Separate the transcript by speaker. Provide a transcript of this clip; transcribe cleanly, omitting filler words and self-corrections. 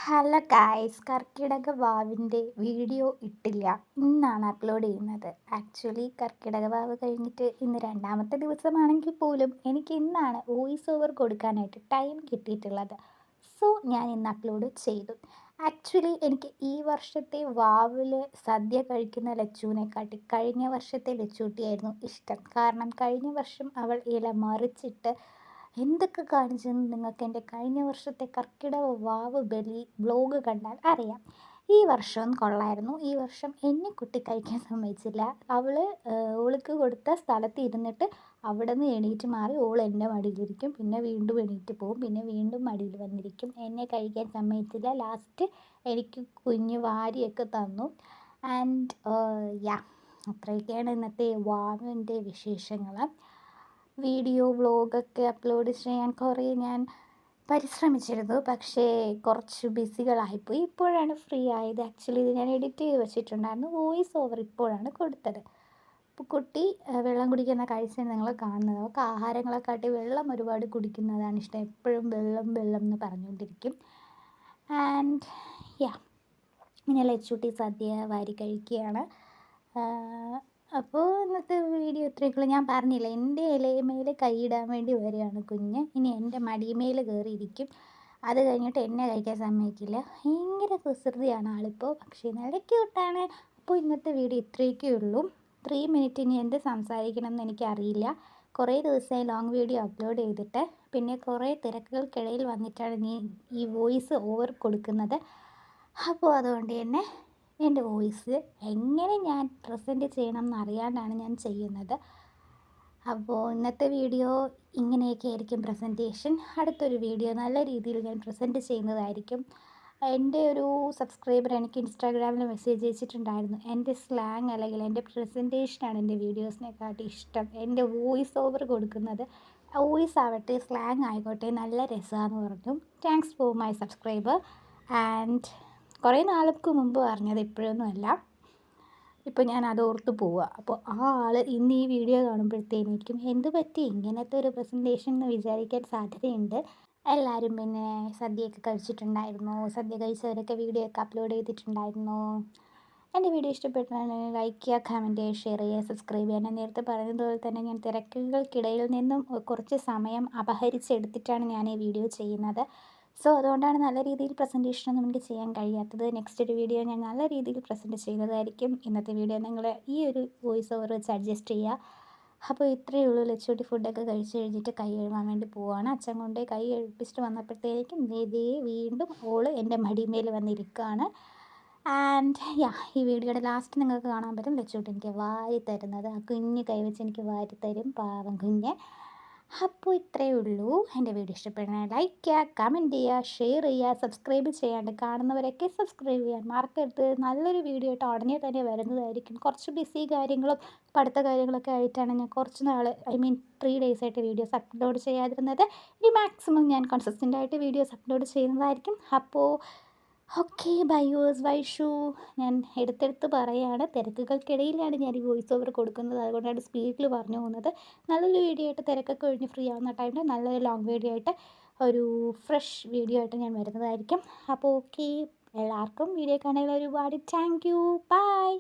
Speaker 1: Hello guys, കർക്കിടക വാവിൻ്റെ video ഇട്ടില്ല. ഇന്നാണ് upload ചെയ്യുന്നത്. ആക്ച്വലി കർക്കിടക വാവ് കഴിഞ്ഞിട്ട് ഇന്ന് രണ്ടാമത്തെ ദിവസമാണെങ്കിൽ പോലും എനിക്ക് ഇന്നാണ് വോയിസ് ഓവർ കൊടുക്കാനായിട്ട് ടൈം കിട്ടിയിട്ടുള്ളത്. സോ ഞാൻ ഇന്ന് അപ്ലോഡ് ചെയ്തു. ആക്ച്വലി എനിക്ക് ഈ വർഷത്തെ വാവിൽ സദ്യ കഴിക്കുന്ന ലച്ചുവിനെക്കാട്ടി കഴിഞ്ഞ വർഷത്തെ ലച്ചൂട്ടിയായിരുന്നു ഇഷ്ടം. കാരണം കഴിഞ്ഞ വർഷം അവൾ ഇല മറിച്ചിട്ട് എന്തൊക്കെ കാണിച്ചെന്ന് നിങ്ങൾക്ക് എൻ്റെ കഴിഞ്ഞ വർഷത്തെ കർക്കിടക വാവ് ബലി വ്ലോഗ് കണ്ടാൽ അറിയാം. ഈ വർഷവും കൊള്ളായിരുന്നു. ഈ വർഷം എന്നെ കുട്ടി കഴിക്കാൻ സമ്മതിച്ചില്ല. ഓൾക്ക് കൊടുത്ത സ്ഥലത്ത് ഇരുന്നിട്ട് അവിടെ നിന്ന് എണീറ്റ് മാറി ഓൾ എൻ്റെ മടിയിലിരിക്കും. പിന്നെ വീണ്ടും എണീറ്റ് പോകും. പിന്നെ വീണ്ടും മടിയിൽ വന്നിരിക്കും. എന്നെ കഴിക്കാൻ സമ്മതിച്ചില്ല. ലാസ്റ്റ് എനിക്ക് കുഞ്ഞ് വാരിയൊക്കെ തന്നു. ആൻഡ് യാ, അത്രയൊക്കെയാണ് ഇന്നത്തെ വാവിൻ്റെ വിശേഷങ്ങൾ. വീഡിയോ വ്ലോഗൊക്കെ അപ്ലോഡ് ചെയ്യാൻ കുറേ ഞാൻ പരിശ്രമിച്ചിരുന്നു. പക്ഷേ കുറച്ച് ബിസികളായിപ്പോയി. ഇപ്പോഴാണ് ഫ്രീ ആയത്. ആക്ച്വലി ഇത് ഞാൻ എഡിറ്റ് ചെയ്ത് വെച്ചിട്ടുണ്ടായിരുന്നു. വോയിസ് ഓവർ ഇപ്പോഴാണ് കൊടുത്തത്. ഇപ്പോൾ കുട്ടി വെള്ളം കുടിക്കുന്ന കാഴ്ചയാണ് നിങ്ങൾ കാണുന്നത്. അവൾക്ക് ആഹാരങ്ങളെക്കാട്ടി വെള്ളം ഒരുപാട് കുടിക്കുന്നതാണ് ഇഷ്ടം. എപ്പോഴും വെള്ളം വെള്ളം എന്ന് പറഞ്ഞുകൊണ്ടിരിക്കും. ആൻഡ് യാ, ഇങ്ങനെ ലച്ചൂട്ടി സദ്യ വാരി കഴിക്കുകയാണ്. അപ്പോൾ ഇന്നത്തെ വീഡിയോ ഇത്രയൊക്കെയുള്ളൂ. ഞാൻ പറഞ്ഞില്ല, എൻ്റെ ഇലയമേൽ കൈയിടാൻ വേണ്ടി വരികയാണ് കുഞ്ഞ്. ഇനി എൻ്റെ മടിമേൽ കയറിയിരിക്കും. അത് കഴിഞ്ഞിട്ട് എന്നെ കഴിക്കാൻ സമ്മതിക്കില്ല. ഭയങ്കര കുസൃതിയാണ് ആളിപ്പോൾ. പക്ഷേ നല്ല ക്യൂട്ടാണ്. അപ്പോൾ ഇന്നത്തെ വീഡിയോ ഇത്രയൊക്കെ ഉള്ളൂ. 3 മിനിറ്റ് ഇനി എന്ത് സംസാരിക്കണം എന്ന് എനിക്കറിയില്ല. കുറേ ദിവസമായി ലോങ് വീഡിയോ അപ്ലോഡ് ചെയ്തിട്ട്. പിന്നെ കുറേ തിരക്കുകൾക്കിടയിൽ വന്നിട്ടാണ് ഈ വോയിസ് ഓവർ കൊടുക്കുന്നത്. അപ്പോൾ അതുകൊണ്ട് തന്നെ എൻ്റെ വോയിസ് എങ്ങനെ ഞാൻ പ്രസൻറ്റ് ചെയ്യണം എന്നറിയാണ്ടാണ് ഞാൻ ചെയ്യുന്നത്. അപ്പോൾ ഇന്നത്തെ വീഡിയോ ഇങ്ങനെയൊക്കെ ആയിരിക്കും പ്രസൻറ്റേഷൻ. അടുത്തൊരു വീഡിയോ നല്ല രീതിയിൽ ഞാൻ പ്രസൻറ്റ് ചെയ്യുന്നതായിരിക്കും. എൻ്റെ ഒരു സബ്സ്ക്രൈബർ എനിക്ക് ഇൻസ്റ്റാഗ്രാമിൽ മെസ്സേജ് അയച്ചിട്ടുണ്ടായിരുന്നു. എൻ്റെ സ്ലാങ് അല്ലെങ്കിൽ എൻ്റെ പ്രസൻറ്റേഷനാണ് എൻ്റെ വീഡിയോസിനെക്കാട്ടി ഇഷ്ടം. എൻ്റെ വോയിസ് ഓവർ കൊടുക്കുന്നത് വോയിസ് ആവട്ടെ സ്ലാങ് ആയിക്കോട്ടെ നല്ല രസമാണെന്ന് പറഞ്ഞു. Thanks for my subscriber. And കുറേ നാൾക്ക് മുമ്പ് പറഞ്ഞത്, ഇപ്പോഴൊന്നും അല്ല. ഇപ്പോൾ ഞാൻ അത് ഓർത്ത് പോവുക. അപ്പോൾ ആ ആൾ ഇന്ന് ഈ വീഡിയോ കാണുമ്പോഴത്തേക്കും എന്ത് പറ്റി ഇങ്ങനത്തെ ഒരു പ്രസൻറ്റേഷൻ എന്ന് വിചാരിക്കാൻ സാധ്യതയുണ്ട്. എല്ലാവരും പിന്നെ സദ്യയൊക്കെ കഴിച്ചിട്ടുണ്ടായിരുന്നു. സദ്യ കഴിച്ചവരൊക്കെ വീഡിയോ ഒക്കെ അപ്ലോഡ് ചെയ്തിട്ടുണ്ടായിരുന്നു. എൻ്റെ വീഡിയോ ഇഷ്ടപ്പെട്ടാൽ ലൈക്ക് ചെയ്യുക, കമൻറ്റ് ചെയ്യുക, ഷെയർ ചെയ്യുക, സബ്സ്ക്രൈബ് ചെയ്യുക. ഞാൻ നേരത്തെ പറഞ്ഞതുപോലെ തന്നെ ഞാൻ തിരക്കുകൾക്കിടയിൽ നിന്നും കുറച്ച് സമയം അപഹരിച്ചെടുത്തിട്ടാണ് ഞാൻ ഈ വീഡിയോ ചെയ്യുന്നത്. സോ അതുകൊണ്ടാണ് നല്ല രീതിയിൽ പ്രസൻറ്റേഷനൊന്നും എനിക്ക് ചെയ്യാൻ കഴിയാത്തത്. നെക്സ്റ്റ് ഒരു വീഡിയോ ഞാൻ നല്ല രീതിയിൽ പ്രസൻറ്റ് ചെയ്യുന്നതായിരിക്കും. ഇന്നത്തെ വീഡിയോ നിങ്ങൾ ഈ ഒരു വോയിസ് ഓവർ വെച്ച് അഡ്ജസ്റ്റ് ചെയ്യുക. അപ്പോൾ ഇത്രയേ ഉള്ളൂ. ലച്ചൂട്ടി ഫുഡൊക്കെ കഴിച്ച് കഴിഞ്ഞിട്ട് കൈ കഴുകാൻ വേണ്ടി പോവുകയാണ്. അച്ഛൻ കൊണ്ട് കൈ കഴുകിപ്പിച്ചിട്ട് വന്നപ്പോഴത്തേക്കും വീണ്ടും ഓൾ എൻ്റെ മടിമേൽ വന്നിരിക്കുകയാണ്. ആൻഡ് യാ, ഈ വീഡിയോയുടെ ലാസ്റ്റ് നിങ്ങൾക്ക് കാണാൻ പറ്റും ലച്ചൂട്ടി എനിക്ക് വാരി തരുന്നത്. ആ കുഞ്ഞ് കൈവച്ച് എനിക്ക് വാരി തരും, പാവം കുഞ്ഞ്. അപ്പോൾ ഇത്രയേ ഉള്ളൂ. എൻ്റെ വീഡിയോ ഇഷ്ടപ്പെടുന്ന ലൈക്ക് ചെയ്യുക, കമൻറ്റ് ചെയ്യുക, ഷെയർ ചെയ്യുക, സബ്സ്ക്രൈബ് ചെയ്യാണ്ട് കാണുന്നവരൊക്കെ സബ്സ്ക്രൈബ് ചെയ്യാൻ മറക്കരുത്. നല്ലൊരു വീഡിയോ ആയിട്ട് ഉടനെ തന്നെ വരുന്നതായിരിക്കും. കുറച്ച് ബിസി കാര്യങ്ങളും പഠിത്ത കാര്യങ്ങളൊക്കെ ആയിട്ടാണ് ഞാൻ കുറച്ച് നാൾ 3 ഡേയ്സ് ആയിട്ട് വീഡിയോസ് അപ്ലോഡ് ചെയ്യാതിരുന്നത്. ഇനി മാക്സിമം ഞാൻ കൺസിസ്റ്റൻ്റ് ആയിട്ട് വീഡിയോസ് അപ്ലോഡ് ചെയ്യുന്നതായിരിക്കും. അപ്പോൾ ഓക്കെ, ബൈ യൂസ് വൈഷു. ഞാൻ എടുത്തെടുത്ത് പറയുകയാണ്. തിരക്കുകൾക്കിടയിലാണ് ഞാൻ ഈ വോയിസ് ഓവർ കൊടുക്കുന്നത്. അതുകൊണ്ടാണ് സ്പീഡിൽ പറഞ്ഞു പോകുന്നത്. നല്ലൊരു വീഡിയോ ആയിട്ട് തിരക്കൊക്കെ കഴിഞ്ഞ് ഫ്രീ ആവുന്ന ടൈമിൽ നല്ലൊരു ലോങ് വീഡിയോ ആയിട്ട് ഒരു ഫ്രഷ് വീഡിയോ ആയിട്ട് ഞാൻ വരുന്നതായിരിക്കും. അപ്പോൾ ഓക്കെ, എല്ലാവർക്കും വീഡിയോ കാണാൻ ഒരുപാട് താങ്ക് യു. ബൈ.